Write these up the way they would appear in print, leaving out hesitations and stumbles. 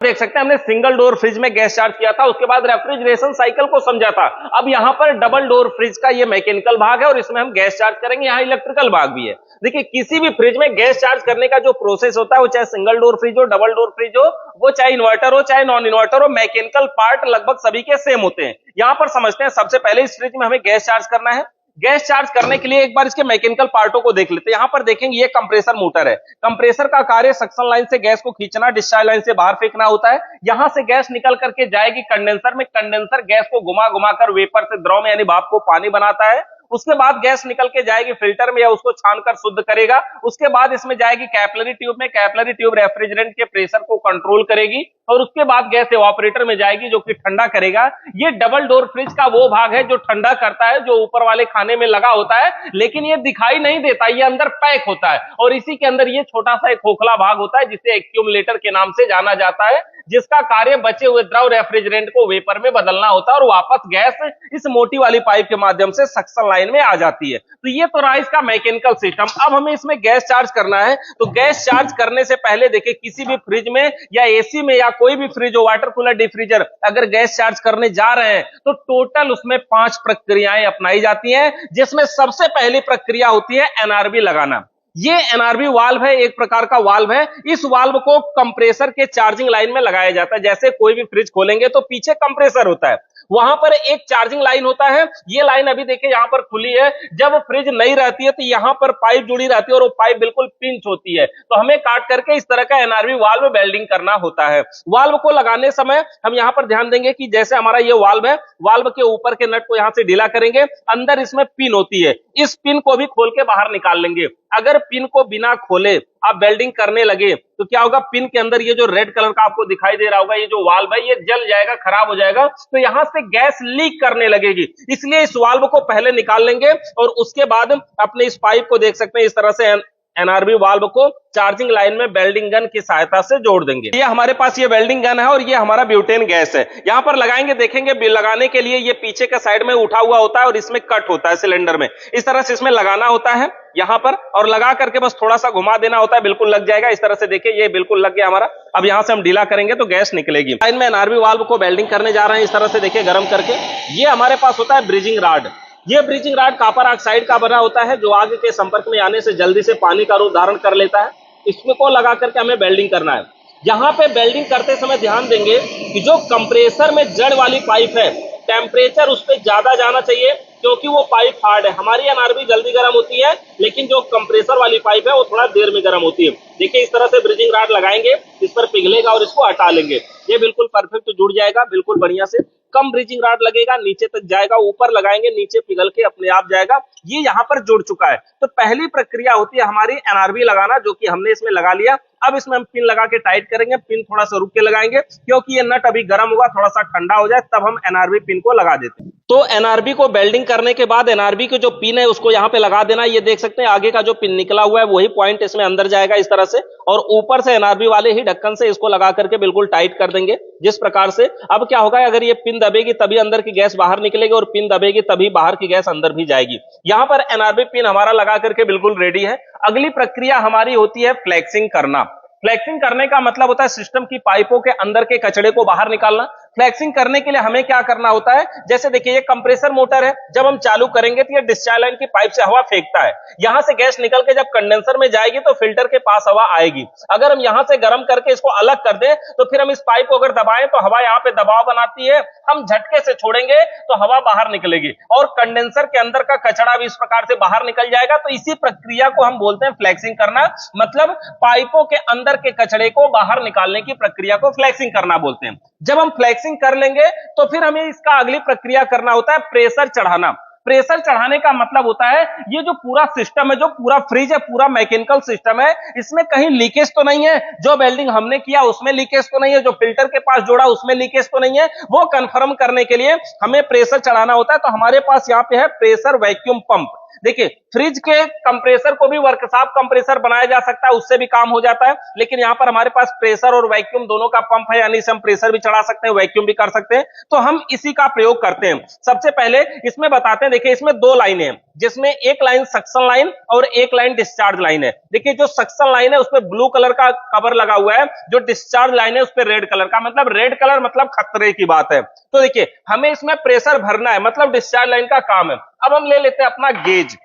देख सकते हैं हमने सिंगल डोर फ्रिज में गैस चार्ज किया था, उसके बाद रेफ्रिजरेशन साइकिल को समझा था। अब यहां पर डबल डोर फ्रिज का ये मैकेनिकल भाग है और इसमें हम गैस चार्ज करेंगे, यहां इलेक्ट्रिकल भाग भी है। देखिए किसी भी फ्रिज में गैस चार्ज करने का जो प्रोसेस होता है, वो चाहे सिंगल डोर फ्रिज हो, डबल डोर फ्रिज हो, वो चाहे इन्वर्टर हो चाहे नॉन इन्वर्टर हो, मैकेनिकल पार्ट लगभग सभी के सेम होते हैं। यहां पर समझते हैं सबसे पहले इस फ्रिज में हमें गैस चार्ज करना है। गैस चार्ज करने के लिए एक बार इसके मैकेनिकल पार्टों को देख लेते हैं। यहां पर देखेंगे ये कंप्रेसर मोटर है। कंप्रेसर का कार्य सक्शन लाइन से गैस को खींचना, डिस्चार्ज लाइन से बाहर फेंकना होता है। यहां से गैस निकल करके जाएगी कंडेंसर में, कंडेंसर गैस को घुमा घुमा कर वेपर से द्रव में यानी भाप को पानी बनाता है। उसके बाद गैस निकल के जाएगी फिल्टर में या उसको छानकर शुद्ध करेगा। उसके बाद इसमें जाएगी कैपिलरी ट्यूब में, कैपिलरी ट्यूब रेफ्रिजरेंट के प्रेशर को कंट्रोल करेगी और उसके बाद गैस एवापोरेटर में जाएगी जो कि ठंडा करेगा। ये डबल डोर फ्रिज का वो भाग है जो ठंडा करता है, जो ऊपर वाले खाने में लगा होता है, लेकिन ये दिखाई नहीं देता, ये अंदर पैक होता है और इसी के अंदर ये छोटा सा एक खोखला भाग होता है जिसे एक्यूमुलेटर के नाम से जाना जाता है, जिसका कार्य बचे हुए द्रव रेफ्रिजरेंट को वेपर में बदलना होता है और वापस गैस इस मोटी वाली पाइप के माध्यम से सक्शन लाइन में आ जाती है। तो ये तो रहा इसका मैकेनिकल सिस्टम। अब हमें इसमें गैस चार्ज करना है, तो गैस चार्ज करने से पहले देखिए किसी भी फ्रिज में या एसी में या कोई भी फ्रिज हो, वाटर कूलर, डिफ्रीजर, अगर गैस चार्ज करने जा रहे हैं तो टोटल उसमें 5 प्रक्रियाएं अपनाई जाती हैं, जिसमें सबसे पहली प्रक्रिया होती है एनआरबी लगाना। ये एनआरबी वाल्व है, एक प्रकार का वाल्व है। इस वाल्व को कंप्रेसर के चार्जिंग लाइन में लगाया जाता है। जैसे कोई भी फ्रिज खोलेंगे तो पीछे कंप्रेसर होता है, वहां पर एक चार्जिंग लाइन होता है। ये लाइन अभी देखिए यहां पर खुली है। जब फ्रिज नहीं रहती है तो यहां पर पाइप जुड़ी रहती है और वो पाइप बिल्कुल पिंच होती है, तो हमें काट करके इस तरह का एनआरबी वाल्व वेल्डिंग करना होता है। वाल्व को लगाने समय हम यहां पर ध्यान देंगे कि जैसे हमारा ये वाल्व है, वाल्व के ऊपर के नट को यहां से ढीला करेंगे, अंदर इसमें पिन होती है, इस पिन को भी खोल के बाहर निकाल लेंगे। अगर पिन को बिना खोले आप वेल्डिंग करने लगे तो क्या होगा, पिन के अंदर ये जो रेड कलर का आपको दिखाई दे रहा होगा, ये जो वाल्व है ये जल जाएगा, खराब हो जाएगा, तो यहां से गैस लीक करने लगेगी। इसलिए इस वाल्व को पहले निकाल लेंगे और उसके बाद अपने इस पाइप को देख सकते हैं इस तरह से एनआरबी वाल्व को चार्जिंग लाइन में वेल्डिंग गन की सहायता से जोड़ देंगे। ये हमारे पास ये वेल्डिंग गन है और ये हमारा ब्यूटेन गैस है। यहां पर लगाएंगे, देखेंगे लगाने के लिए ये पीछे के साइड में उठा हुआ होता है और इसमें कट होता है सिलेंडर में, इस तरह से इसमें लगाना होता है यहां पर, और लगा करके बस थोड़ा सा घुमा देना होता है, बिल्कुल लग जाएगा। इस तरह से देखिए ये बिल्कुल लग गया हमारा। अब यहां से हम ढीला करेंगे तो गैस निकलेगी। लाइन में एनआरबी वाल्व को वेल्डिंग करने जा रहे हैं, इस तरह से देखिए गर्म करके। ये हमारे पास होता है ब्रिजिंग राड। ये ब्रिजिंग राड कॉपर ऑक्साइड का बना होता है जो आग के संपर्क में आने से जल्दी से पानी का रूप धारण कर लेता है। इसको लगा करके हमें वेल्डिंग करना है। यहां पे वेल्डिंग करते समय ध्यान देंगे कि जो कंप्रेसर में जड़ वाली पाइप है, टेम्परेचर उस पर ज्यादा जाना चाहिए क्योंकि वो पाइप हार्ड है। हमारी एनआरबी जल्दी गर्म होती है, लेकिन जो कंप्रेसर वाली पाइप है वो थोड़ा देर में गर्म होती है। देखिए इस तरह से ब्रिजिंग राड लगाएंगे, इस पर पिघलेगा और इसको हटा लेंगे। ये बिल्कुल परफेक्ट जुड़ जाएगा, बिल्कुल बढ़िया से। कम ब्रिजिंग राड लगेगा, नीचे तक जाएगा, ऊपर लगाएंगे नीचे पिघल के अपने आप जाएगा। ये यहाँ पर जुड़ चुका है। तो पहली प्रक्रिया होती है हमारी एनआरबी लगाना, जो कि हमने इसमें लगा लिया। अब इसमें हम पिन लगा के टाइट करेंगे। पिन थोड़ा सा रुक के लगाएंगे क्योंकि ये नट अभी गर्म होगा, थोड़ा सा ठंडा हो जाए तब हम एनआरबी पिन को लगा देते हैं। तो एनआरबी को वेल्डिंग करने के बाद एनआरबी के जो पिन है उसको यहाँ पे लगा देना। ये देख सकते हैं आगे का जो पिन निकला हुआ है वही पॉइंट इसमें अंदर जाएगा इस तरह से, और ऊपर से एनआरबी वाले ही ढक्कन से इसको लगा करके बिल्कुल टाइट कर देंगे जिस प्रकार से। अब क्या होगा, अगर ये पिन दबेगी तभी अंदर की गैस बाहर निकलेगी और पिन दबेगी तभी बाहर की गैस अंदर भी जाएगी। यहां पर एनआरबी पिन हमारा लगा करके बिल्कुल रेडी है। अगली प्रक्रिया हमारी होती है फ्लेक्सिंग करना। फ्लेक्सिंग करने का मतलब होता है सिस्टम की पाइपों के अंदर के कचड़े को बाहर निकालना। फ्लेक्सिंग करने के लिए हमें क्या करना होता है, जैसे देखिए ये कंप्रेसर मोटर है, जब हम चालू करेंगे तो ये डिस्चार्ज लाइन की पाइप से हवा फेंकता है। यहां से गैस निकल के जब कंडेंसर में जाएगी तो फिल्टर के पास हवा आएगी। अगर हम यहां से गर्म करके इसको अलग कर दें तो फिर हम इस पाइप को अगर दबाएं तो हवा यहां पे दबाव बनाती है, हम झटके से छोड़ेंगे तो हवा बाहर निकलेगी और कंडेंसर के अंदर का कचरा भी इस प्रकार से बाहर निकल जाएगा। तो इसी प्रक्रिया को हम बोलते हैं फ्लेक्सिंग करना, मतलब पाइपों के अंदर के कचड़े को बाहर निकालने की प्रक्रिया को फ्लेक्सिंग करना बोलते हैं। जब हम फ्लेक्सिंग कर लेंगे तो फिर हमें इसका अगली प्रक्रिया करना होता है प्रेशर चढ़ाना। प्रेशर चढ़ाने का मतलब होता है ये जो पूरा सिस्टम है, जो पूरा फ्रिज है, पूरा मैकेनिकल सिस्टम है, इसमें कहीं लीकेज तो नहीं है। जो वेल्डिंग हमने किया उसमें लीकेज तो नहीं है, जो फिल्टर के पास जोड़ा उसमें लीकेज तो नहीं है। वो कंफर्म करने के लिए हमें प्रेशर चढ़ाना होता है। तो हमारे पास यहाँ पे है प्रेशर वैक्यूम पंप। देखिए फ्रिज के कंप्रेसर को भी वर्कशॉप कंप्रेसर बनाया जा सकता है, उससे भी काम हो जाता है, लेकिन यहां पर हमारे पास प्रेशर और वैक्यूम दोनों का पंप है, यानी इसे हम प्रेशर भी चढ़ा सकते हैं, वैक्यूम भी कर सकते हैं, तो हम इसी का प्रयोग करते हैं। सबसे पहले इसमें बताते हैं, देखिए इसमें दो लाइनें हैं, जिसमें एक लाइन सक्शन लाइन और एक लाइन डिस्चार्ज लाइन है। देखिए जो सक्शन लाइन है उस पर ब्लू कलर का कवर लगा हुआ है, जो डिस्चार्ज लाइन है उस पर रेड कलर का, मतलब रेड कलर मतलब खतरे की बात है। तो देखिए हमें इसमें प्रेशर भरना है, मतलब डिस्चार्ज लाइन का काम है। अब हम ले लेते हैं अपना गेज,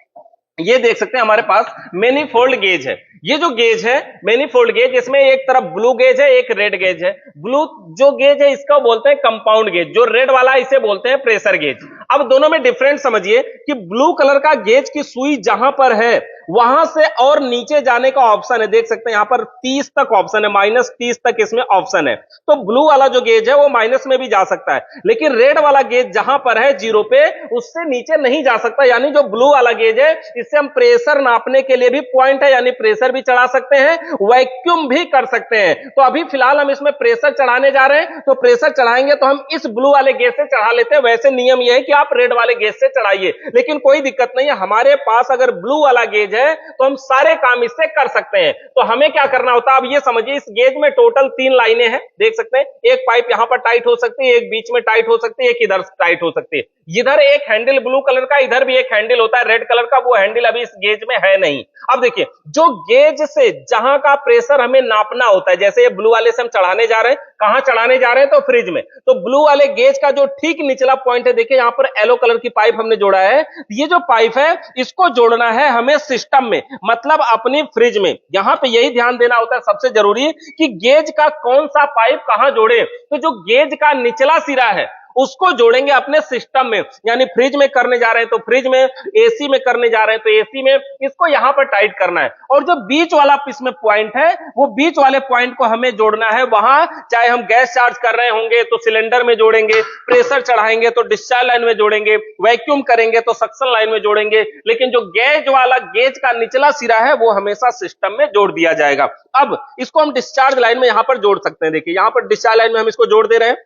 ये देख सकते हैं हमारे पास मैनीफोल्ड गेज है। ये जो गेज है मैनीफोल्ड गेज, इसमें एक तरफ ब्लू गेज है, एक रेड गेज है। ब्लू जो गेज है इसका बोलते हैं कंपाउंड गेज, जो रेड वाला इसे बोलते हैं प्रेशर गेज। अब दोनों में डिफरेंस समझिए कि ब्लू कलर का गेज की सुई जहां पर है वहां से और नीचे जाने का ऑप्शन है, देख सकते हैं यहां पर 30 तक ऑप्शन है, -30 तक इसमें ऑप्शन है। तो ब्लू वाला जो गेज है वो माइनस में भी जा सकता है, लेकिन रेड वाला गेज जहां पर है 0 पे, उससे नीचे नहीं जा सकता। यानी जो ब्लू वाला गेज है इससे हम प्रेशर नापने के लिए भी पॉइंट है, यानी प्रेशर भी चढ़ा सकते हैं, वैक्यूम भी कर सकते हैं। तो अभी फिलहाल हम इसमें प्रेशर चढ़ाने जा रहे हैं, तो प्रेशर चढ़ाएंगे तो हम इस ब्लू वाले गेज से चढ़ा लेते हैं। वैसे नियम यह है कि आप रेड वाले गेज से चढ़ाइए, लेकिन कोई दिक्कत नहीं है, हमारे पास अगर ब्लू वाला गेज है तो हम सारे काम इससे कर सकते हैं। तो हमें क्या करना होता है, अब ये समझिए इस गेज में टोटल 3 लाइनें हैं, देख सकते हैं। एक पाइप यहां पर टाइट हो सकती है, एक बीच में टाइट हो सकती है, एक इधर टाइट हो सकती है। इधर एक हैंडल ब्लू कलर का, इधर भी एक हैंडल होता है रेड कलर का, वो हैंडल अभी इस गेज में है नहीं। अब देखिए जो गेज से जहां का प्रेशर हमें नापना होता है, जैसे ये ब्लू वाले से हम चढ़ाने जा रहे हैं, कहां चढ़ाने जा रहे हैं, तो फ्रिज में। तो ब्लू वाले गेज का जो ठीक निचला पॉइंट है, देखिए यहां पर येलो कलर की पाइप हमने जोड़ा है, ये जो पाइप है इसको जोड़ना है हमें सिस्टम में, मतलब अपनी फ्रिज में। यहां पे यही ध्यान देना होता है सबसे जरूरी कि गेज का कौन सा पाइप कहां जोड़े। तो जो गेज का निचला सिरा है उसको जोड़ेंगे अपने सिस्टम में, यानी फ्रिज में करने जा रहे हैं तो फ्रिज में, एसी में करने जा रहे हैं तो एसी में, इसको यहां पर टाइट करना है। और जो बीच वाला इसमें पॉइंट है, वो बीच वाले पॉइंट को हमें जोड़ना है वहां, चाहे हम गैस चार्ज कर रहे होंगे तो सिलेंडर में जोड़ेंगे, प्रेशर चढ़ाएंगे तो डिस्चार्ज लाइन में जोड़ेंगे, वैक्यूम करेंगे तो सक्शन लाइन में जोड़ेंगे, लेकिन जो गेज वाला गेज का निचला सिरा है वो हमेशा सिस्टम में जोड़ दिया जाएगा। अब इसको हम डिस्चार्ज लाइन में यहां पर जोड़ सकते हैं, देखिए यहां पर डिस्चार्ज लाइन में हम इसको जोड़ दे रहे हैं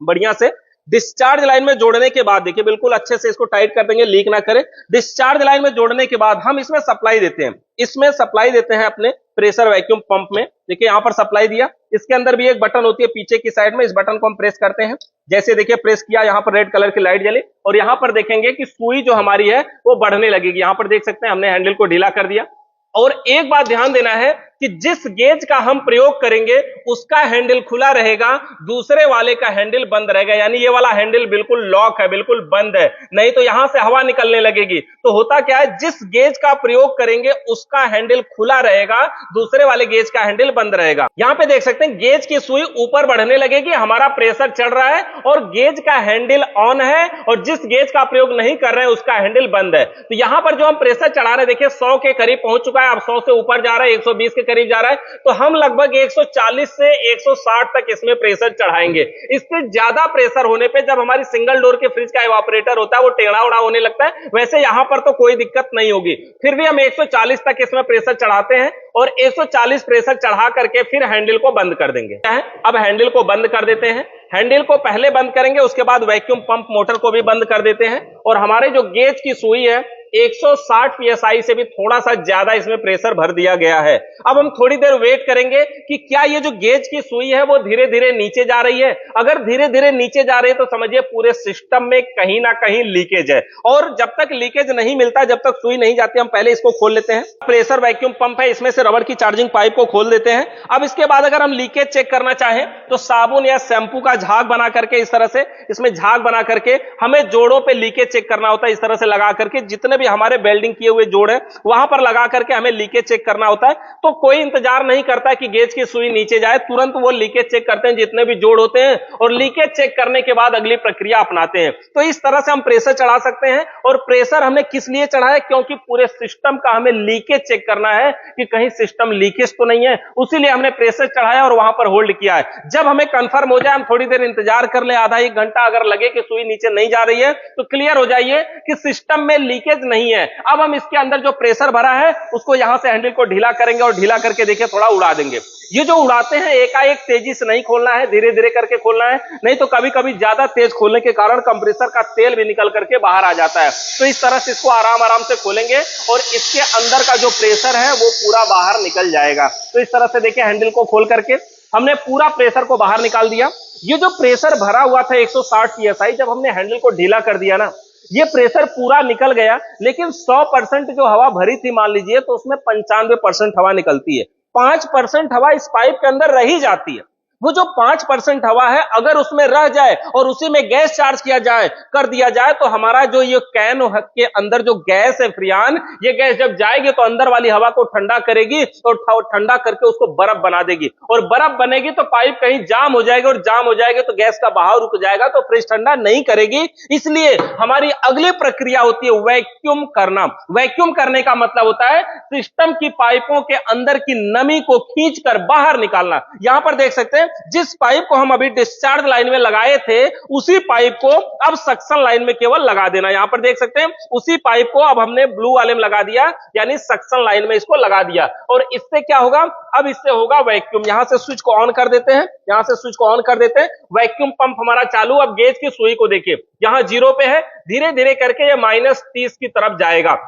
बढ़िया से। डिस्चार्ज लाइन में जोड़ने के बाद देखिए बिल्कुल अच्छे से इसको टाइट कर देंगे, लीक ना करे। डिस्चार्ज लाइन में जोड़ने के बाद हम इसमें सप्लाई देते हैं, इसमें सप्लाई देते हैं अपने प्रेशर वैक्यूम पंप में। देखिए यहां पर सप्लाई दिया, इसके अंदर भी एक बटन होती है पीछे की साइड में, इस बटन को हम प्रेस करते हैं। जैसे देखिए प्रेस किया, यहां पर रेड कलर की लाइट जली और यहां पर देखेंगे कि सुई जो हमारी है वो बढ़ने लगेगी। यहां पर देख सकते हैं हमने हैंडल को ढीला कर दिया। और एक बात ध्यान देना है कि जिस गेज का हम प्रयोग करेंगे उसका हैंडल खुला रहेगा, दूसरे वाले का हैंडल बंद रहेगा, यानी ये वाला हैंडल बिल्कुल लॉक है, बिल्कुल बंद है, नहीं तो यहां से हवा निकलने लगेगी। तो होता क्या है, जिस गेज का प्रयोग करेंगे उसका हैंडल खुला रहेगा, दूसरे वाले गेज का हैंडल बंद रहेगा। यहां पे देख सकते हैं गेज की सुई ऊपर बढ़ने लगेगी, हमारा प्रेशर चढ़ रहा है और गेज का हैंडल ऑन है, और जिस गेज का प्रयोग नहीं कर रहे हैं उसका हैंडल बंद है। तो यहां पर जो हम प्रेशर चढ़ा रहे हैं, देखिए 100 के करीब पहुंच चुका है, अब 100 से ऊपर जा रहा है, 120 के करीब जा रहा है, तो हम लगभग 140 से 160 तक इसमें प्रेशर चढ़ाएंगे। इससे ज्यादा प्रेशर होने पे जब हमारी सिंगल डोर के फ्रिज का इवापोरेटर होता है वो टेढ़ा उड़ा होने लगता है, वैसे यहां पर तो कोई दिक्कत नहीं होगी। फिर भी हम 140 तक इसमें प्रेशर चढ़ाते हैं और 140 प्रेशर चढ़ा करके फिर हैंडल को बंद कर देंगे। अब हैंडल को बंद कर देते हैं, हैंडल को पहले बंद करेंगे, उसके बाद वैक्यूम पंप मोटर को भी बंद कर देते हैं। और हमारे जो गेज की सुई है 160 psi से भी थोड़ा सा ज्यादा इसमें प्रेशर भर दिया गया है। अब हम थोड़ी देर वेट करेंगे कि क्या ये जो गेज की सुई है वो धीरे धीरे नीचे जा रही है। अगर धीरे धीरे नीचे जा रही है तो समझिए पूरे सिस्टम में कहीं ना कहीं लीकेज है, और जब तक लीकेज नहीं मिलता, जब तक सुई नहीं जाती, हम पहले इसको खोल लेते हैं। प्रेशर वैक्यूम पंप है, इसमें से रबड़ की चार्जिंग पाइप को खोल देते हैं। अब इसके बाद अगर हम लीकेज चेक करना चाहें तो साबुन या शैंपू का झाग बना करके, इस तरह से इसमें झाग बना करके हमें जोड़ों पे लीकेज चेक करना होता है। इस तरह से लगा करके जितने भी हमारे वेल्डिंग किए हुए जोड़ है वहां पर लगा करके हमें लीकेज चेक करना होता है। तो कोई इंतजार नहीं करता कि गेज की सुई नीचे जाए, तुरंत वो लीकेज चेक करते हैं जितने भी जोड़ होते हैं, और लीकेज चेक करने के बाद अगली प्रक्रिया अपनाते हैं। तो इस तरह से हम प्रेशर चढ़ा सकते हैं। और प्रेशर हमने किस लिए चढ़ा है, क्योंकि पूरे सिस्टम का हमें लीकेज चेक करना है कि कहीं सिस्टम लीकेज तो नहीं है, उसीलिए हमने प्रेशर चढ़ाया और वहां पर होल्ड किया है। जब हमें कंफर्म हो जाए, हम थोड़ी देर इंतजार कर ले, आधा एक घंटा, अगर लगे कि सुई नीचे नहीं जा रही है तो क्लियर हो जाइए कि सिस्टम में लीकेज नहीं है। अब हम इसके अंदर जो प्रेशर भरा है उसको यहां से हैंडल को ढीला करेंगे और ढीला करके देखिए थोड़ा उड़ा देंगे। ये जो उड़ाते हैं एकाएक तेजी से नहीं खोलना है, धीरे धीरे करके खोलना है, नहीं तो कभी कभी ज्यादा तेज खोलने के कारण कंप्रेसर का तेल भी निकल करके बाहर आ जाता है। तो इस तरह से इसको आराम आराम से खोलेंगे और इसके अंदर का जो प्रेशर है वो पूरा बाहर निकल जाएगा। तो इस तरह से देखिए हैंडल को खोल करके हमने पूरा प्रेशर को बाहर निकाल दिया। ये जो प्रेशर भरा हुआ था 160 psi, जब हमने हैंडल को ढीला कर दिया ना, ये प्रेशर पूरा निकल गया, लेकिन 100% जो हवा भरी थी मान लीजिए तो उसमें 95% हवा निकलती है। 5% हवा इस पाइप के अंदर रह ही जाती है। वो जो 5% हवा है अगर उसमें रह जाए और उसी में गैस चार्ज किया जाए कर दिया जाए तो हमारा जो ये कैन के अंदर जो गैस है फ्रियान, ये गैस जब जाएगी तो अंदर वाली हवा को ठंडा करेगी और ठंडा करके उसको बर्फ बना देगी, और बर्फ बनेगी तो पाइप कहीं जाम हो जाएगी, और जाम हो जाएगी तो गैस का बहाव रुक जाएगा, तो फ्रिज ठंडा नहीं करेगी। इसलिए हमारी अगली प्रक्रिया होती है वैक्यूम करना। वैक्यूम करने का मतलब होता है सिस्टम की पाइपों के अंदर की नमी को खींचकर बाहर निकालना। यहां पर देख सकते हैं जिस पाइप को हम अभी डिस्चार्ज लाइन में लगाए थे उसी पाइप को अब सक्शन लाइन में केवल लगा देना। यहां पर देख सकते हैं उसी पाइप को अब हमने ब्लू वाले में लगा दिया, यानी सक्शन लाइन में इसको लगा दिया। और इससे क्या होगा, अब इससे होगा वैक्यूम। यहां से स्विच को ऑन कर देते हैं, यहां से स्विच को ऑन कर देते हैं, वैक्यूम पंप हमारा चालू। अब गेज की सुई को देखिए, यहां 0 पे है, धीरे धीरे करके ये -30 की तरफ जाएगा।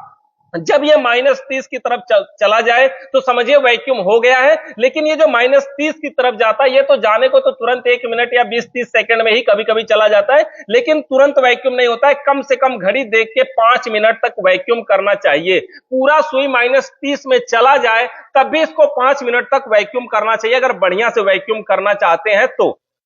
जब ये -30 की तरफ चला जाए तो समझिए वैक्यूम हो गया है। लेकिन ये जो -30 की तरफ जाता है ये तो जाने को तो तुरंत 1 मिनट या 20-30 सेकंड में ही कभी कभी चला जाता है, लेकिन तुरंत वैक्यूम नहीं होता है। कम से कम घड़ी देख के 5 मिनट तक वैक्यूम करना चाहिए। पूरा सुई -30 में चला जाए तब भी इसको 5 मिनट तक वैक्यूम करना चाहिए अगर बढ़िया से वैक्यूम करना चाहते हैं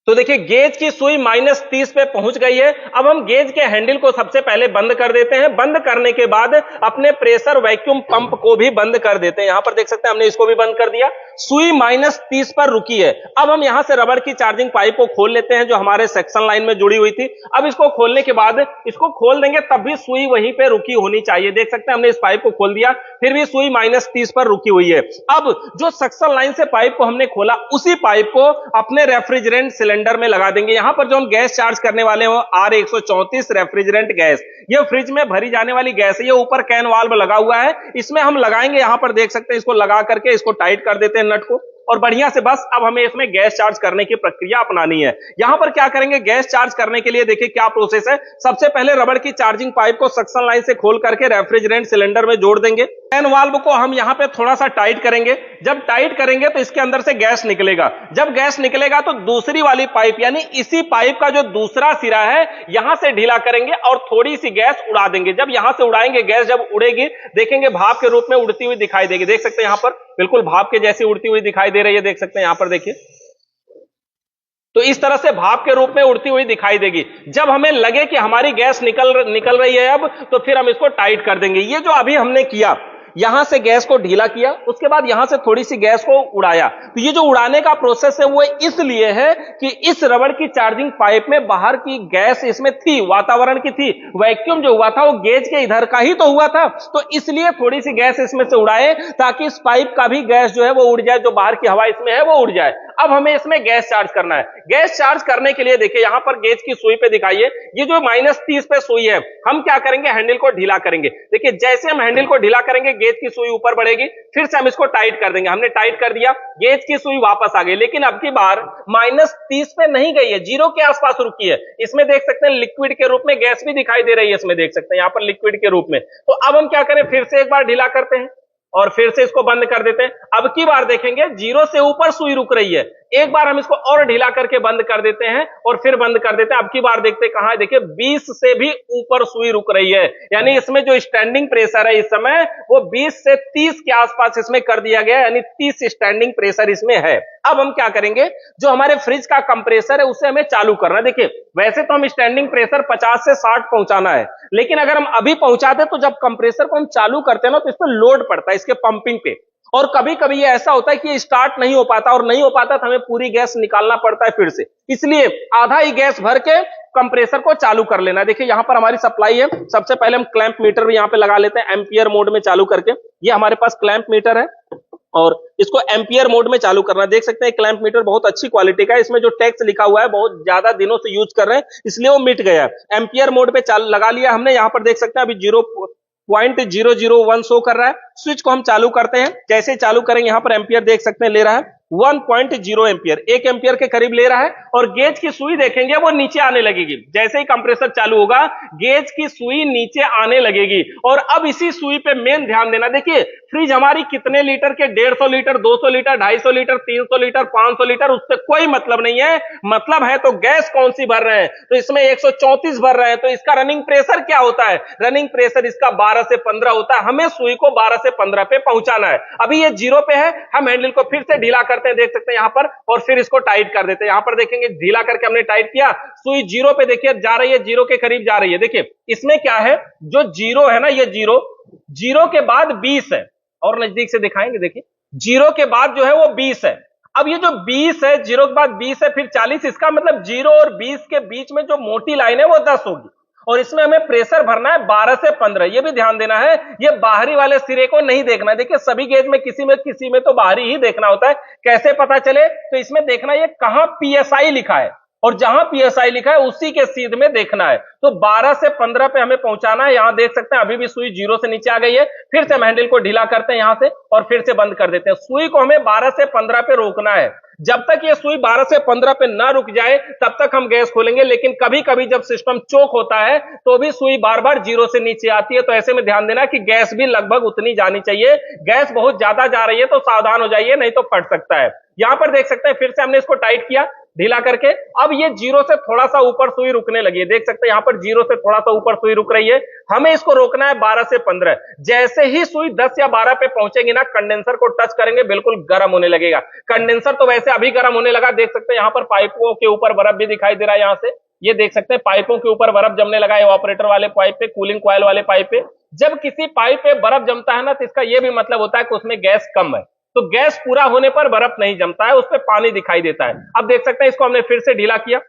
तो देखिए गेज की सुई -30 पे पहुंच गई है। अब हम गेज के हैंडल को सबसे पहले बंद कर देते हैं। बंद करने के बाद अपने प्रेशर वैक्यूम पंप को भी बंद कर देते हैं। यहां पर देख सकते हैं हमने इसको भी बंद कर दिया। सुई -30 पर रुकी है। अब हम यहां से रबड़ की चार्जिंग पाइप को खोल लेते हैं जो हमारे सेक्शन लाइन में जुड़ी हुई थी। अब इसको खोलने के बाद इसको खोल देंगे तब भी सुई वहीं पे रुकी होनी चाहिए। देख सकते हैं हमने इस पाइप को खोल दिया, फिर भी सुई -30 पर रुकी हुई है। अब जो सक्शन लाइन से पाइप को हमने खोला उसी पाइप को अपने रेफ्रिजरेंट सिलेंडर में लगा देंगे। यहां पर जो हम गैस चार्ज करने वाले हैं वो R134 रेफ्रिजरेंट गैस, ये फ्रिज में भरी जाने वाली गैस है। ये ऊपर कैन वाल्व लगा हुआ है, इसमें हम लगाएंगे। यहां पर देख सकते हैं इसको लगा करके इसको टाइट कर देते हैं नट को, और बढ़िया से बस अब हमें इसमें गैस चार्ज करने की प्रक्रिया अपनानी है। यहां पर क्या करेंगे, गैस चार्ज करने के लिए देखिए क्या प्रोसेस है। सबसे पहले रबड़ की चार्जिंग पाइप को सक्शन लाइन से खोल करके रेफ्रिजरेंट सिलेंडर में जोड़ देंगे। कैन वाल्व को हम यहां पे थोड़ा सा टाइट करेंगे। जब टाइट करेंगे तो इसके अंदर से गैस निकलेगा। जब गैस निकलेगा तो दूसरी वाली पाइप यानी इसी पाइप का जो दूसरा सिरा है यहां से ढीला करेंगे और थोड़ी सी गैस उड़ा देंगे। जब यहां से उड़ाएंगे गैस जब उड़ेगी देखेंगे भाप के रूप में उड़ती हुई दिखाई देगी। देख सकते हैं यहां पर बिल्कुल भाप के जैसी उड़ती हुई दिखाई दे रही है। देख सकते हैं यहां पर देखिए, तो इस तरह से भाप के रूप में उड़ती हुई दिखाई देगी। जब हमें लगे कि हमारी गैस निकल रही है अब, तो फिर हम इसको टाइट कर देंगे। ये जो अभी हमने किया, यहां से गैस को ढीला किया, उसके बाद यहां से थोड़ी सी गैस को उड़ाया। तो ये जो उड़ाने का प्रोसेस है वो इसलिए है कि इस रबड़ की चार्जिंग पाइप में बाहर की गैस इसमें थी, वातावरण की थी। वैक्यूम जो हुआ था वो गेज के इधर का ही तो हुआ था, तो इसलिए थोड़ी सी गैस इसमें से उड़ाए ताकि इस पाइप का भी गैस जो है वो उड़ जाए, जो बाहर की हवा इसमें है वो उड़ जाए। अब हमें इसमें गैस चार्ज करना है। गैस चार्ज करने के लिए देखिए यहां पर गेज की सुई पे दिखाइए, ये जो -30 पे सुई है, हम क्या करेंगे, हैंडल को ढीला करेंगे। देखिए जैसे हम हैंडल को ढीला करेंगे गेज की सुई ऊपर बढ़ेगी, फिर से हम इसको टाइट कर देंगे। हमने टाइट कर दिया, गेज की सुई वापस आ गई, लेकिन अब की बार -30 पे नहीं गई है, 0 के आसपास रुकी है। इसमें देख सकते हैं लिक्विड के रूप में गैस भी दिखाई दे रही है, इसमें देख सकते हैं यहां पर लिक्विड के रूप में। तो अब हम क्या करें, फिर से एक बार ढीला करते हैं और फिर से इसको बंद कर देते हैं। अब की बार देखेंगे 0 से ऊपर सुई रुक रही है। एक बार हम इसको और ढीला करके बंद कर देते हैं और फिर बंद कर देते हैं। अब की बार देखते हैं कहां है, देखिए 20 से भी ऊपर सुई रुक रही है, यानी इसमें जो स्टैंडिंग प्रेशर है इस समय वो 20 से 30 के आसपास इसमें कर दिया गया, यानी 30 स्टैंडिंग प्रेशर इसमें है। अब हम क्या करेंगे, जो हमारे फ्रिज का कंप्रेसर है उसे हमें चालू करना है। देखिए वैसे तो हम स्टैंडिंग प्रेशर 50 से 60 पहुंचाना है, लेकिन अगर हम अभी पहुंचाते तो जब कंप्रेसर को हम चालू करते हैं ना तो इस पर लोड पड़ता है इसके पंपिंग पे, और कभी कभी ये ऐसा होता है कि स्टार्ट नहीं हो पाता, और नहीं हो पाता तो हमें पूरी गैस निकालना पड़ता है फिर से। इसलिए आधा ही गैस भर के कंप्रेसर को चालू कर लेना है। देखिए यहां पर हमारी सप्लाई है। सबसे पहले हम क्लैंप मीटर भी यहां पे लगा लेते हैं एम्पियर मोड में चालू करके। ये हमारे पास क्लैंप मीटर है और इसको एम्पियर मोड में चालू करना है। देख सकते हैं क्लैंप मीटर बहुत अच्छी क्वालिटी का है, इसमें जो टेक्स्ट लिखा हुआ है बहुत ज्यादा दिनों से यूज कर रहे हैं इसलिए वो मिट गया। एम्पियर मोड पे लगा लिया हमने। यहां पर देख सकते हैं अभी 0 0.001 शो कर रहा है। स्विच को हम चालू करते हैं, जैसे चालू करेंगे यहां पर एम्पियर देख सकते हैं ले रहा है 1.0 एम्पियर, 1 एम्पियर के करीब ले रहा है। और गेज की सुई देखेंगे वो नीचे आने लगेगी, जैसे ही कंप्रेसर चालू होगा गेज की सुई नीचे आने लगेगी। और अब इसी सुई पे मेन ध्यान देना, देखिए फ्रिज हमारी कितने लीटर के, 150 litre, 200 litre, 250 litre, 300 litre, 500 litre, उससे कोई मतलब नहीं है। मतलब है तो गैस कौन सी भर रहे हैं, तो इसमें 134 भर रहे हैं, तो इसका रनिंग प्रेशर क्या होता है, रनिंग प्रेशर इसका 12 से 15 होता है। हमें सुई को 12 से 15 पे पहुंचाना है। अभी ये 0 पे है, हम हैंडल को फिर से ढीला करते हैं, देख सकते हैं यहां पर, और फिर इसको टाइट कर देते हैं। यहां पर देखेंगे ढीला करके हमने टाइट किया, सुई 0 पे देखिए जा रही है, 0 के करीब जा रही है। देखिए इसमें क्या है, जो 0 है ना, ये 0 के बाद 20 है, और नजदीक से दिखाएंगे, देखिए 0 के बाद जो है वो 20 है। अब ये जो 20 है, 0 के बाद 20 है, फिर 40, इसका मतलब 0 और 20 के बीच में जो मोटी लाइन है वो 10 होगी, और इसमें हमें प्रेशर भरना है 12 से 15। ये भी ध्यान देना है, ये बाहरी वाले सिरे को नहीं देखना है। देखिए सभी गेज में किसी में तो बाहरी ही देखना होता है। कैसे पता चले, तो इसमें देखना ये कहां पीएसआई लिखा है, और जहां पीएसआई लिखा है उसी के सीध में देखना है। तो 12 से 15 पे हमें पहुंचाना है। यहां देख सकते हैं अभी भी सुई 0 से नीचे आ गई है। फिर से हम हैंडल को ढीला करते हैं यहां से, और फिर से बंद कर देते हैं। सुई को हमें 12 से 15 पे रोकना है। जब तक ये सुई 12 से 15 पे ना रुक जाए तब तक हम गैस खोलेंगे। लेकिन कभी कभी जब सिस्टम चोक होता है तो भी सुई बार बार 0 से नीचे आती है, तो ऐसे में ध्यान देना कि गैस भी लगभग उतनी जानी चाहिए। गैस बहुत ज्यादा जा रही है तो सावधान हो जाइए, नहीं तो फट सकता है। यहां पर देख सकते हैं फिर से हमने इसको टाइट किया ढीला करके। अब ये 0 से थोड़ा सा ऊपर सुई रुकने लगी है, देख सकते हैं यहां पर 0 से थोड़ा सा ऊपर सुई रुक रही है। हमें इसको रोकना है 12 से 15। जैसे ही सुई 10 या 12 पे पहुंचेगी ना, कंडेंसर को टच करेंगे, बिल्कुल गर्म होने लगेगा। कंडेंसर तो वैसे अभी गर्म होने लगा, देख सकते हैं यहां पर पाइपों के ऊपर बर्फ भी दिखाई दे रहा है। यहां से ये देख सकते हैं पाइपों के ऊपर बर्फ जमने लगा है, ऑपरेटर वाले पाइप पे, कूलिंग कॉइल वाले पाइप पे। जब किसी पाइप पे बर्फ जमता है ना, तो इसका यह भी मतलब होता है कि उसमें गैस कम है। तो गैस पूरा होने पर बर्फ नहीं जमता है, उस पर पानी दिखाई देता है। अब देख सकते हैं इसको हमने फिर से ढीला किया,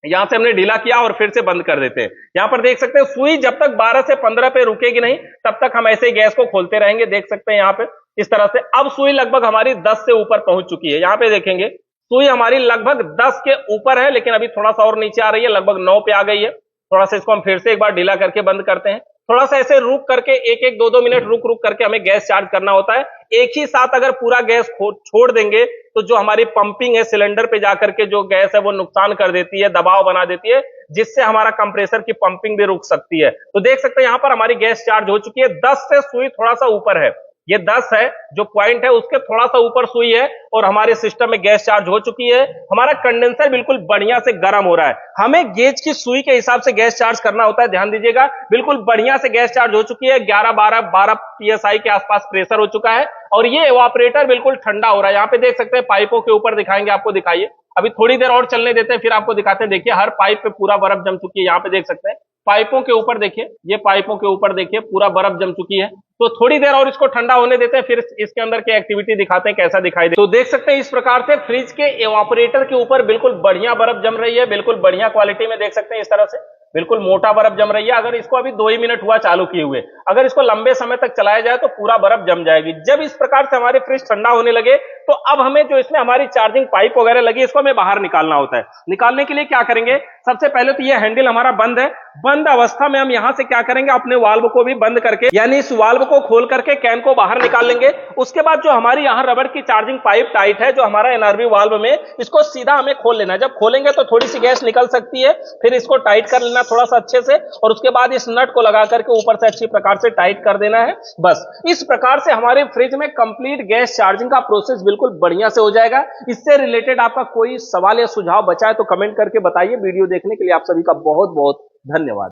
यहां से हमने ढीला किया और फिर से बंद कर देते हैं। यहां पर देख सकते हैं सुई जब तक 12 से 15 पे रुकेगी नहीं तब तक हम ऐसे ही गैस को खोलते रहेंगे। देख सकते हैं यहां पे इस तरह से। अब सुई लगभग हमारी 10 से ऊपर पहुंच चुकी है। यहां पे देखेंगे सुई हमारी लगभग 10 के ऊपर है, लेकिन अभी थोड़ा सा और नीचे आ रही है, लगभग 9 पे आ गई है। थोड़ा सा इसको हम फिर से एक बार ढीला करके बंद करते हैं। थोड़ा सा ऐसे रुक करके 1-1, 2-2 मिनट रुक रुक करके हमें गैस चार्ज करना होता है। एक ही साथ अगर पूरा गैस छोड़ देंगे तो जो हमारी पंपिंग है सिलेंडर पे जाकर के जो गैस है वो नुकसान कर देती है, दबाव बना देती है, जिससे हमारा कंप्रेसर की पंपिंग भी रुक सकती है। तो देख सकते हैं यहां पर हमारी गैस चार्ज हो चुकी है। 10 से सुई थोड़ा सा ऊपर है, ये 10 है जो पॉइंट है उसके थोड़ा सा ऊपर सुई है, और हमारे सिस्टम में गैस चार्ज हो चुकी है। हमारा कंडेंसर बिल्कुल बढ़िया से गर्म हो रहा है। हमें गेज की सुई के हिसाब से गैस चार्ज करना होता है, ध्यान दीजिएगा। बिल्कुल बढ़िया से गैस चार्ज हो चुकी है, 11-12 पीएसआई के आसपास प्रेशर हो चुका है, और ये एवापोरेटर बिल्कुल ठंडा हो रहा है। यहाँ पे देख सकते हैं पाइपों के ऊपर दिखाएंगे आपको, दिखाइए। अभी थोड़ी देर और चलने देते हैं फिर आपको दिखाते हैं। देखिए हर पाइप पे पूरा बर्फ जम चुकी है। यहाँ पे देख सकते हैं पाइपों के ऊपर, देखिए ये पाइपों के ऊपर देखिए पूरा बर्फ जम चुकी है। तो थोड़ी देर और इसको ठंडा होने देते हैं, फिर इसके अंदर की एक्टिविटी दिखाते हैं कैसा दिखाई दे। तो देख सकते हैं इस प्रकार से फ्रिज के एवापोरेटर के ऊपर बिल्कुल बढ़िया बर्फ जम रही है, बिल्कुल बढ़िया क्वालिटी में। देख सकते हैं इस तरह से बिल्कुल मोटा बर्फ जम रही है। अगर इसको अभी 2 ही मिनट हुआ चालू किए हुए, अगर इसको लंबे समय तक चलाया जाए तो पूरा बर्फ जम जाएगी। जब इस प्रकार से हमारी फ्रिज ठंडा होने लगे तो अब हमें जो इसमें हमारी चार्जिंग पाइप वगैरह लगी इसको हमें बाहर निकालना होता है। निकालने के लिए क्या करेंगे, सबसे पहले तो ये हैंडल हमारा बंद है। बंद अवस्था में हम यहां से क्या करेंगे, अपने वाल्व को भी बंद करके, यानी इस वाल्व को खोल करके कैन को बाहर निकाल लेंगे। उसके बाद जो हमारी यहां रबड़ की चार्जिंग पाइप टाइट है, जो हमारा एनआरवी वाल्व में, इसको सीधा हमें खोल लेना है। जब खोलेंगे तो थोड़ी सी गैस निकल सकती है, फिर इसको टाइट कर लेना थोड़ा सा अच्छे से, और उसके बाद इस नट को लगा करके ऊपर से अच्छी प्रकार से टाइट कर देना है। बस इस प्रकार से हमारे फ्रिज में कंप्लीट गैस चार्जिंग का प्रोसेस बिल्कुल बढ़िया से हो जाएगा। इससे रिलेटेड आपका कोई सवाल या सुझाव बचा है तो कमेंट करके बताइए। वीडियो देखने के लिए आप सभी का बहुत बहुत धन्यवाद।